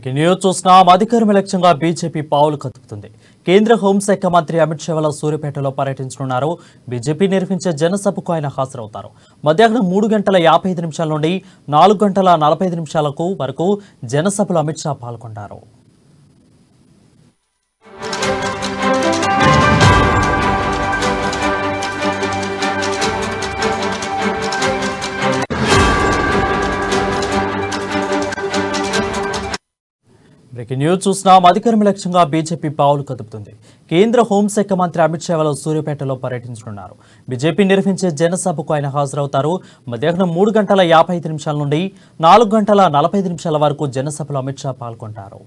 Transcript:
Breaking news చూస్తున్నాం. అధికారం లక్ష్యంగా బీజేపీ పావులు కదుపుతుంది. కేంద్ర హోంశాఖ మంత్రి అమిత్ షా సూర్యాపేటలో పర్యటించనున్నారు. బీజేపీ నిర్వహించే జనసభకు ఆయన హాజరవుతారు. మధ్యాహ్నం 3:55 నుండి 4:45 వరకు జనసభలో అమిత్ షా పాల్గొంటారు. బ్రేకింగ్ న్యూస్ చూస్తున్నాం. అధికారం లక్ష్యంగా బీజేపీ పావులు కదుపుతుంది. కేంద్ర హోంశాఖ మంత్రి అమిత్ షా సూర్యాపేటలో పర్యటించనున్నారు. బీజేపీ నిర్వహించే జనసభకు ఆయన హాజరవుతారు. మధ్యాహ్నం 3:55 నుండి 4:45 వరకు జనసభలో అమిత్ షా పాల్గొంటారు.